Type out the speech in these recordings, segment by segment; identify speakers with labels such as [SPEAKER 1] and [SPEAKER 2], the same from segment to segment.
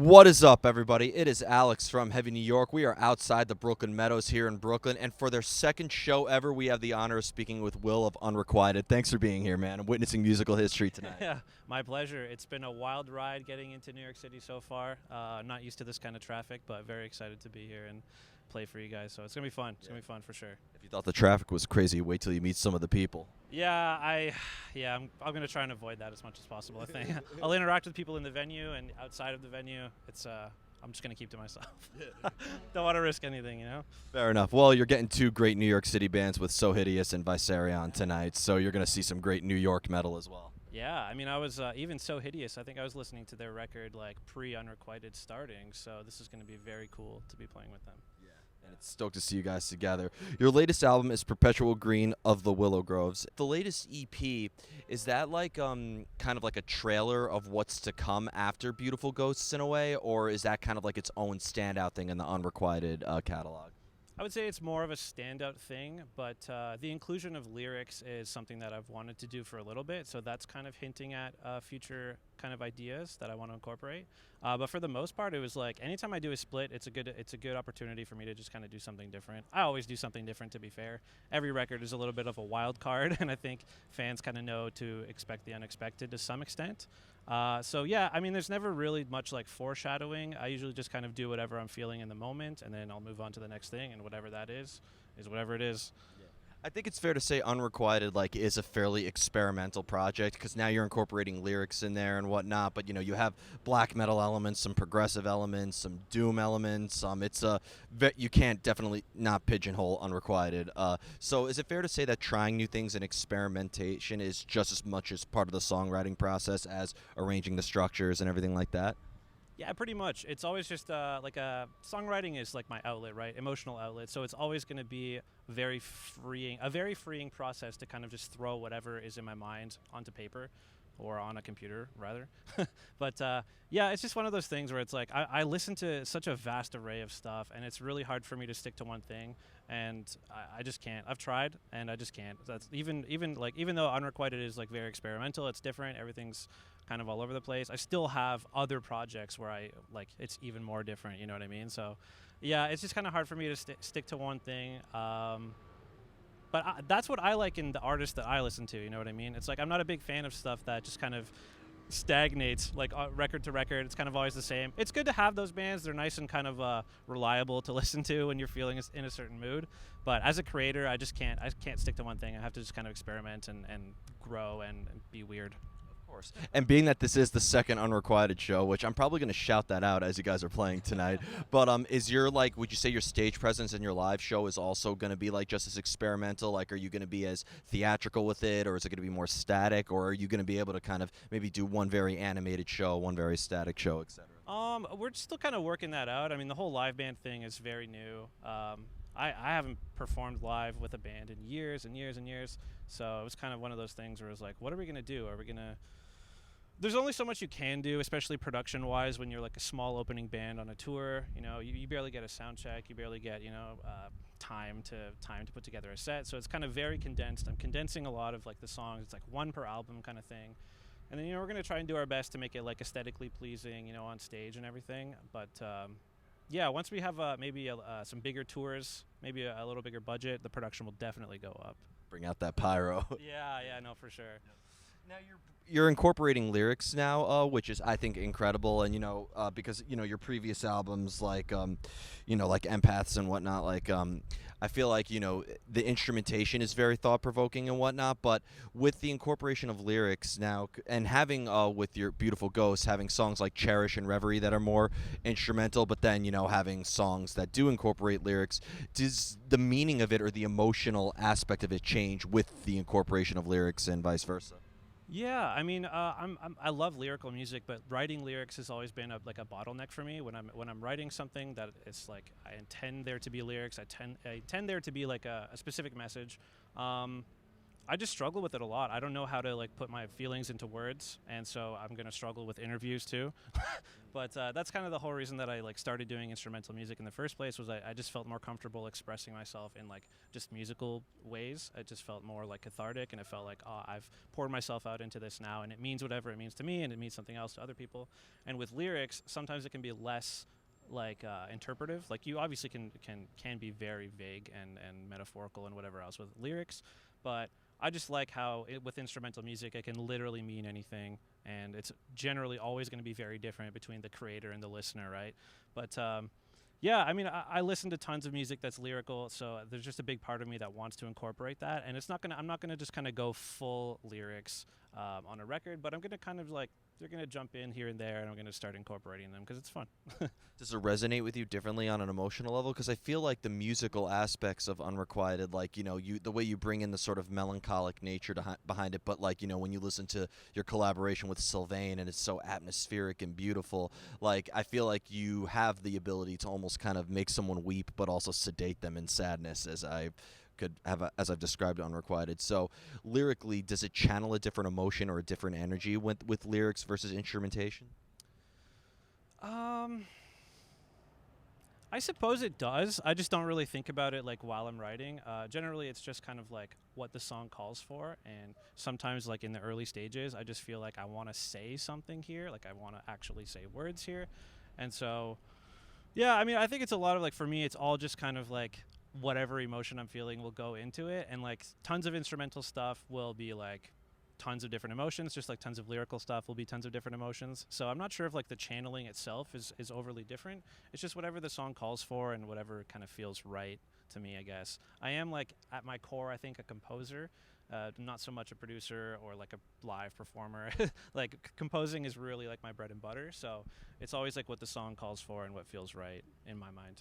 [SPEAKER 1] What is up, everybody? It is Alex from Heavy New York. We are outside the Brooklyn Meadows here in Brooklyn, and for their second show ever, we have the honor of speaking with Will of Unrequited. Thanks for being here, man, and witnessing musical history tonight.
[SPEAKER 2] Yeah, my pleasure. It's been a wild ride getting into New York City so far. Not used to this kind of traffic, but very excited to be here and play for you guys. So it's gonna be fun. It's gonna be fun for sure.
[SPEAKER 1] If you thought the traffic was crazy, wait till you meet some of the people.
[SPEAKER 2] I'm gonna try and avoid that as much as possible. I think I'll interact with people in the venue and outside of the venue. I'm just gonna keep to myself. Don't want to risk anything, you know.
[SPEAKER 1] Fair enough. Well, you're getting two great New York City bands with So Hideous and Viserion tonight, so you're going to see some great New York metal as well.
[SPEAKER 2] Yeah, I mean, I was even So Hideous. I think I was listening to their record like pre-Unrequited starting. So this is gonna be very cool to be playing with them.
[SPEAKER 1] And it's stoked to see you guys together. Your latest album is Perpetual Green of the Willow Groves. The latest EP, is that like kind of like a trailer of what's to come after Beautiful Ghosts in a way, or is that kind of like its own standout thing in the Unrequited catalog?
[SPEAKER 2] I would say it's more of a standout thing, but the inclusion of lyrics is something that I've wanted to do for a little bit, so that's kind of hinting at future kind of ideas that I want to incorporate. But for the most part, it was like anytime I do a split, it's a good opportunity for me to just kind of do something different. I always do something different, to be fair. Every record is a little bit of a wild card, and I think fans kind of know to expect the unexpected to some extent. So yeah, I mean, there's never really much like foreshadowing. I usually just kind of do whatever I'm feeling in the moment, and then I'll move on to the next thing, and whatever that is whatever it is.
[SPEAKER 1] I think it's fair to say Unrequited like is a fairly experimental project because now you're incorporating lyrics in there and whatnot. But you have black metal elements, some progressive elements, some doom elements. You can't definitely not pigeonhole Unrequited. So is it fair to say that trying new things and experimentation is just as much as part of the songwriting process as arranging the structures and everything like that?
[SPEAKER 2] Yeah, pretty much. It's always just songwriting is like my outlet, right? Emotional outlet. So it's always going to be a very freeing process to kind of just throw whatever is in my mind onto paper or on a computer, rather. But yeah, it's just one of those things where it's like I listen to such a vast array of stuff, and it's really hard for me to stick to one thing, and I just can't. I've tried, and I just can't. That's even though Unrequited is like very experimental, it's different. Everything's kind of all over the place. I still have other projects where it's even more different. You know what I mean? So yeah, it's just kind of hard for me to stick to one thing. But that's what I like in the artists that I listen to. You know what I mean? It's like I'm not a big fan of stuff that just kind of stagnates, like record to record. It's kind of always the same. It's good to have those bands. They're nice and kind of reliable to listen to when you're feeling in a certain mood. But as a creator, I can't stick to one thing. I have to just kind of experiment and grow and be weird.
[SPEAKER 1] And being that this is the second Unrequited show, which I'm probably going to shout that out as you guys are playing tonight, but would you say your stage presence and your live show is also going to be like just as experimental? Like, are you going to be as theatrical with it, or is it going to be more static, or are you going to be able to kind of maybe do one very animated show, one very static show, etc.?
[SPEAKER 2] We're still kind of working that out. I mean, the whole live band thing is very new. I haven't performed live with a band in years and years and years, so it was kind of one of those things where it was like, what are we going to do? There's only so much you can do, especially production-wise, when you're like a small opening band on a tour. You barely get a sound check. You barely get, time to put together a set. So it's kind of very condensed. I'm condensing a lot of like the songs. It's like one per album kind of thing. And then, we're going to try and do our best to make it like aesthetically pleasing, on stage and everything. But yeah, once we have maybe some bigger tours, maybe a little bigger budget, the production will definitely go up.
[SPEAKER 1] Bring out that pyro.
[SPEAKER 2] Yeah, no, for sure.
[SPEAKER 1] Now you're incorporating lyrics now, which is I think incredible, and because your previous albums like like Empaths and whatnot, like I feel like the instrumentation is very thought provoking and whatnot, but with the incorporation of lyrics now and having with your Beautiful Ghosts having songs like Cherish and Reverie that are more instrumental, but then having songs that do incorporate lyrics, does the meaning of it or the emotional aspect of it change with the incorporation of lyrics and vice versa?
[SPEAKER 2] Yeah, I mean, I love lyrical music, but writing lyrics has always been a bottleneck for me. When I'm writing something that it's like I intend there to be lyrics, I intend there to be like a specific message. I just struggle with it a lot. I don't know how to like put my feelings into words, and so I'm gonna struggle with interviews too. But that's kind of the whole reason that I like started doing instrumental music in the first place. Was I just felt more comfortable expressing myself in like just musical ways. It just felt more like cathartic, and it felt like, oh, I've poured myself out into this now, and it means whatever it means to me, and it means something else to other people. And with lyrics, sometimes it can be less like interpretive. Like you obviously can be very vague and metaphorical and whatever else with lyrics, but I just like how with instrumental music it can literally mean anything, and it's generally always going to be very different between the creator and the listener, right? But yeah, I mean, I listen to tons of music that's lyrical, so there's just a big part of me that wants to incorporate that, and I'm not gonna just kind of go full lyrics on a record, but I'm gonna kind of like they're gonna jump in here and there, and I'm gonna start incorporating them because it's fun.
[SPEAKER 1] Does it resonate with you differently on an emotional level? Because I feel like the musical aspects of Unrequited, like you the way you bring in the sort of melancholic nature behind it, but like when you listen to your collaboration with Sylvain and it's so atmospheric and beautiful, like I feel like you have the ability to almost kind of make someone weep, but also sedate them in sadness, as I've described Unrequited. So lyrically, does it channel a different emotion or a different energy with lyrics versus instrumentation?
[SPEAKER 2] Um, I suppose it does. I just don't really think about it like while I'm writing. Generally, it's just kind of like what the song calls for, and sometimes like in the early stages, I just feel like I want to say something here, like I want to actually say words here, and so yeah. I mean, I think it's a lot of like for me, it's all just kind of like whatever emotion I'm feeling will go into it, and like tons of instrumental stuff will be like tons of different emotions, just like tons of lyrical stuff will be tons of different emotions. So I'm not sure if like the channeling itself is overly different. It's just whatever the song calls for and whatever kind of feels right to me, I guess. I am like at my core, I think a composer, not so much a producer or like a live performer. Like composing is really like my bread and butter. So it's always like what the song calls for and what feels right in my mind.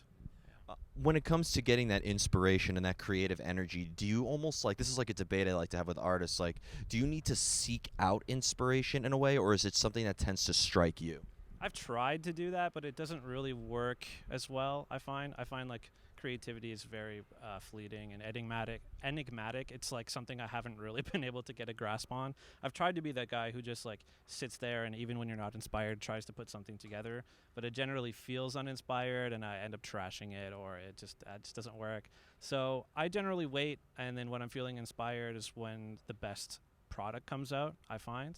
[SPEAKER 1] When it comes to getting that inspiration and that creative energy, do you almost like this is like a debate I like to have with artists, like do you need to seek out inspiration in a way, or is it something that tends to strike you?
[SPEAKER 2] I've tried to do that, but it doesn't really work as well. I find like creativity is very fleeting and enigmatic. Enigmatic. It's like something I haven't really been able to get a grasp on. I've tried to be that guy who just like sits there and even when you're not inspired, tries to put something together. But it generally feels uninspired, and I end up trashing it, or it just doesn't work. So I generally wait, and then when I'm feeling inspired is when the best product comes out. I find,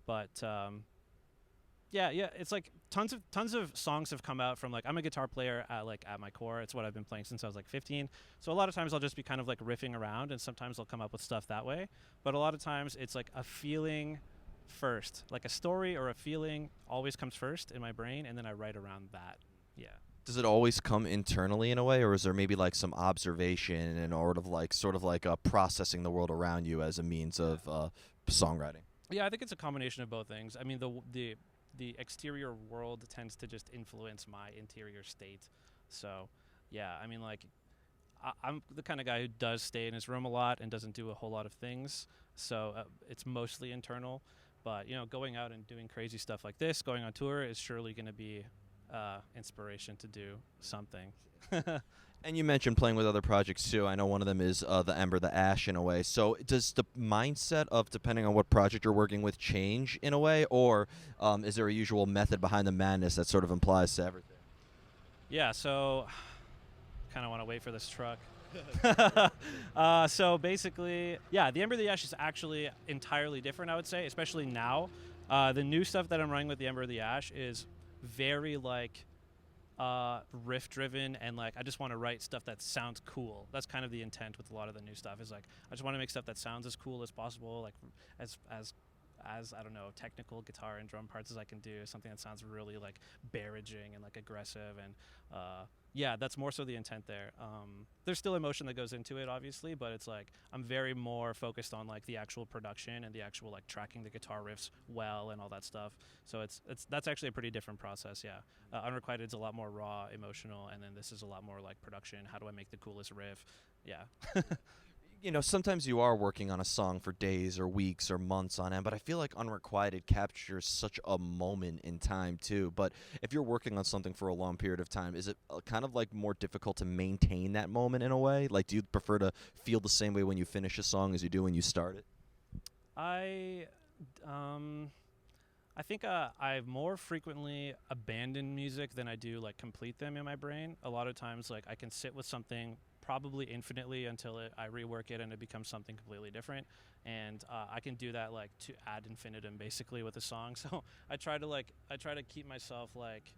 [SPEAKER 2] but yeah, yeah, it's like tons of songs have come out from like I'm a guitar player at my core. It's what I've been playing since I was like 15. So a lot of times I'll just be kind of like riffing around, and sometimes I'll come up with stuff that way. But a lot of times it's like a feeling first, like a story or a feeling always comes first in my brain, and then I write around that. Yeah.
[SPEAKER 1] Does it always come internally in a way, or is there maybe like some observation and sort of like processing the world around you as a means of songwriting?
[SPEAKER 2] Yeah, I think it's a combination of both things. I mean, the exterior world tends to just influence my interior state. So, yeah, I mean, like I'm the kind of guy who does stay in his room a lot and doesn't do a whole lot of things. So it's mostly internal. But going out and doing crazy stuff like this, going on tour, is surely going to be inspiration to do something.
[SPEAKER 1] And you mentioned playing with other projects too. I know one of them is the Ember, the Ash, in a way. So does the mindset of depending on what project you're working with change in a way, or is there a usual method behind the madness that sort of implies to everything?
[SPEAKER 2] Yeah, so kind of want to wait for this truck. So basically, yeah, the Ember of the Ash is actually entirely different, I would say, especially now. The new stuff that I'm running with the Ember of the Ash is very like riff driven, and like I just want to write stuff that sounds cool. That's kind of the intent with a lot of the new stuff, is like I just want to make stuff that sounds as cool as possible, like as I don't know, technical guitar and drum parts as I can do, something that sounds really like barraging and like aggressive, and yeah, that's more so the intent there. There's still emotion that goes into it, obviously, but it's like I'm very more focused on like the actual production and the actual like tracking the guitar riffs well and all that stuff. So that's actually a pretty different process. Yeah, Unrequited is a lot more raw, emotional, and then this is a lot more like production. How do I make the coolest riff? Yeah.
[SPEAKER 1] sometimes you are working on a song for days or weeks or months on end, but I feel like Unrequited captures such a moment in time too. But if you're working on something for a long period of time, is it kind of like more difficult to maintain that moment in a way? Like, do you prefer to feel the same way when you finish a song as you do when you start it?
[SPEAKER 2] I um I think I more frequently abandon music than I do like complete them in my brain. A lot of times, like I can sit with something probably infinitely until I rework it and it becomes something completely different. And I can do that like to ad infinitum, basically with a song. So I try to keep myself like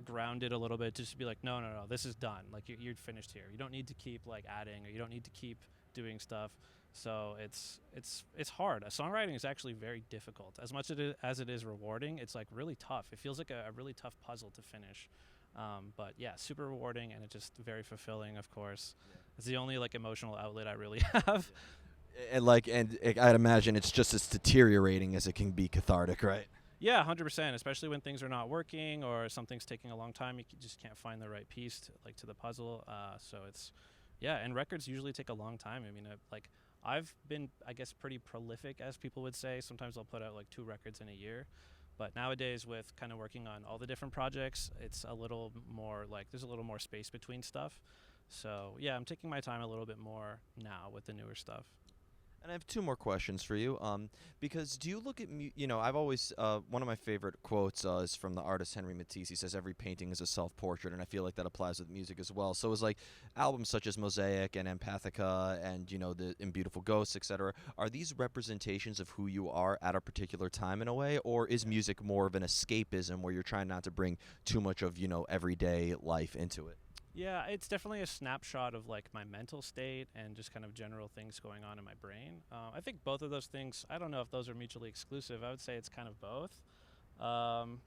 [SPEAKER 2] grounded a little bit, just to be like, no, no, no, this is done. Like you're finished here. You don't need to keep like adding, or you don't need to keep doing stuff. So it's hard. Songwriting is actually very difficult. As much as it is rewarding, it's like really tough. It feels like a really tough puzzle to finish. But yeah, super rewarding, and it's just very fulfilling. Of course, it's the only like emotional outlet I really have.
[SPEAKER 1] I'd imagine it's just as deteriorating as it can be cathartic, right?
[SPEAKER 2] Yeah, 100%. Especially when things are not working or something's taking a long time, just can't find the right piece to the puzzle. So it's yeah, and records usually take a long time. I mean, like I've been, I guess, pretty prolific, as people would say. Sometimes I'll put out like 2 records in a year. But nowadays, with kind of working on all the different projects, it's a little more like there's a little more space between stuff. So yeah, I'm taking my time a little bit more now with the newer stuff.
[SPEAKER 1] And I have two more questions for you. Because do you look at I've always one of my favorite quotes is from the artist Henry Matisse. He says every painting is a self-portrait, and I feel like that applies with music as well. So it's like albums such as Mosaic and Empathica, and the In Beautiful Ghosts, etc. Are these representations of who you are at a particular time in a way, or is music more of an escapism where you're trying not to bring too much of everyday life into it?
[SPEAKER 2] Yeah, it's definitely a snapshot of like my mental state and just kind of general things going on in my brain. I think both of those things. I don't know if those are mutually exclusive. I would say it's kind of both. Um,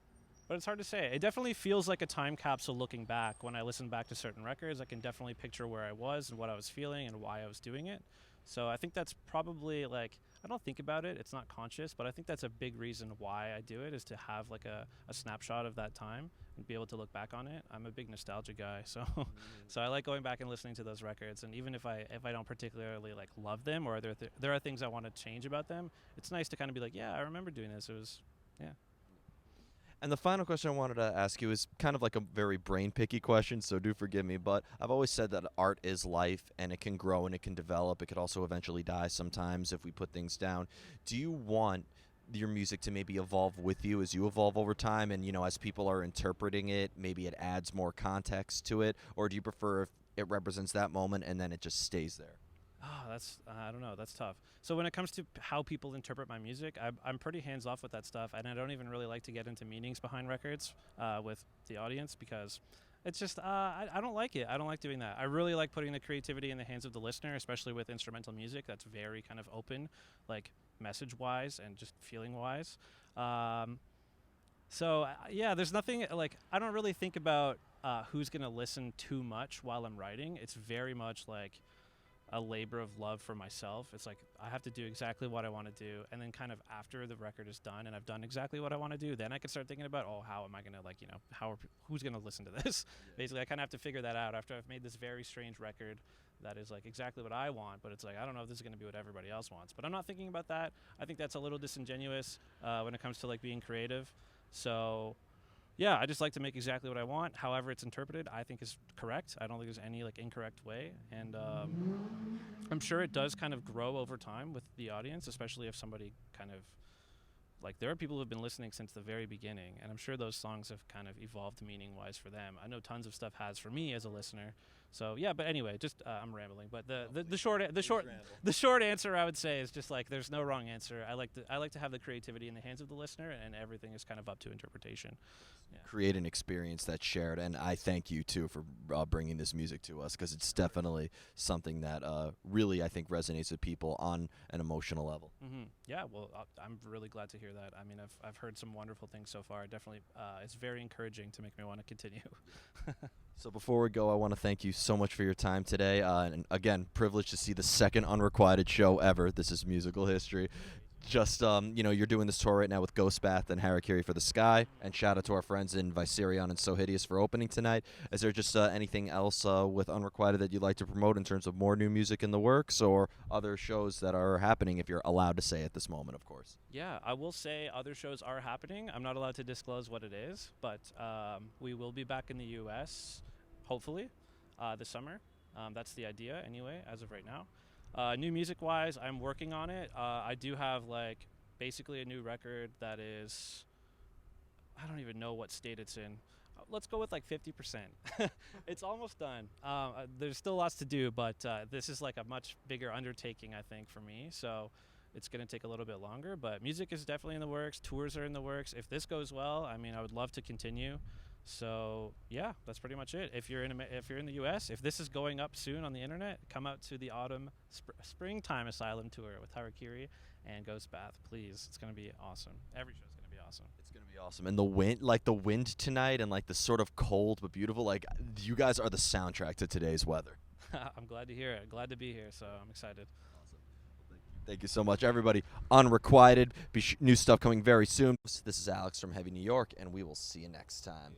[SPEAKER 2] but it's hard to say. It definitely feels like a time capsule looking back. When I listen back to certain records, I can definitely picture where I was and what I was feeling and why I was doing it. So I think that's probably like, I don't think about it, it's not conscious, but I think that's a big reason why I do it, is to have like a snapshot of that time and be able to look back on it. I'm a big nostalgia guy, so so I like going back and listening to those records. And even if I don't particularly like love them, or there are things I want to change about them, it's nice to kind of be like, yeah, I remember doing this. It was yeah.
[SPEAKER 1] And the final question I wanted to ask you is kind of like a very brain picky question, so do forgive me. But I've always said that art is life, and it can grow and it can develop. It could also eventually die sometimes if we put things down. Do you want your music to maybe evolve with you as you evolve over time, and as people are interpreting it, maybe it adds more context to it? Or do you prefer if it represents that moment and then it just stays there?
[SPEAKER 2] Oh, that's I don't know. That's tough. So when it comes to how people interpret my music, I'm pretty hands off with that stuff, and I don't even really like to get into meanings behind records with the audience, because it's just I don't like it. I don't like doing that. I really like putting the creativity in the hands of the listener, especially with instrumental music. That's very kind of open, like message wise and just feeling wise. Um, so yeah, there's nothing like I don't really think about who's gonna listen too much while I'm writing. It's very much like a labor of love for myself. It's like I have to do exactly what I want to do, and then kind of after the record is done and I've done exactly what I want to do, then I can start thinking about, oh, how am I gonna like who's gonna listen to this? Yeah. Basically, I kind of have to figure that out after I've made this very strange record that is like exactly what I want, but it's like I don't know if this is gonna be what everybody else wants. But I'm not thinking about that. I think that's a little disingenuous when it comes to like being creative. So yeah, I just like to make exactly what I want. However it's interpreted, I think is correct. I don't think there's any like incorrect way. And I'm sure it does kind of grow over time with the audience, especially if somebody kind of like there are people who have been listening since the very beginning, and I'm sure those songs have kind of evolved meaning wise for them. I know tons of stuff has for me as a listener. So yeah, but anyway, just I'm rambling. But the short answer I would say is just like there's no wrong answer. I like to have the creativity in the hands of the listener, and everything is kind of up to interpretation. Yeah.
[SPEAKER 1] Create an experience that's shared, and I thank you too for bringing this music to us, because it's definitely something that really I think resonates with people on an emotional level.
[SPEAKER 2] Mm-hmm. Yeah, well, I'm really glad to hear that. I mean, I've heard some wonderful things so far. Definitely, it's very encouraging to make me want to continue.
[SPEAKER 1] So before we go, I want to thank you so much for your time today, and again, privileged to see the second Unrequited show ever. This is musical history. just you're doing this tour right now with Ghostbath and Harakiri for the Sky, and shout out to our friends in Viserion and So Hideous for opening tonight. Is there just anything else with Unrequited that you'd like to promote in terms of more new music in the works, or other shows that are happening, if you're allowed to say at this moment, of course?
[SPEAKER 2] Yeah, I will say other shows are happening. I'm not allowed to disclose what it is, but we will be back in the U.S. hopefully this summer. That's the idea, anyway, as of right now. New music-wise, I'm working on it. I do have like basically a new record that is, I don't even know what state it's in. Let's go with like 50%. It's almost done. There's still lots to do, but this is like a much bigger undertaking, I think, for me. So it's going to take a little bit longer, but music is definitely in the works. Tours are in the works. If this goes well, I mean, I would love to continue. So yeah, that's pretty much it. If you're in the U.S., if this is going up soon on the internet, come out to the springtime Asylum tour with Harakiri and Ghost Bath, please. It's gonna be awesome. Every show's gonna be awesome.
[SPEAKER 1] It's gonna be awesome, and the wind tonight, and like the sort of cold but beautiful. Like you guys are the soundtrack to today's weather.
[SPEAKER 2] I'm glad to hear it. Glad to be here. So I'm excited.
[SPEAKER 1] Awesome. Thank you so much, everybody. Unrequited. New stuff coming very soon. This is Alex from Heavy New York, and we will see you next time.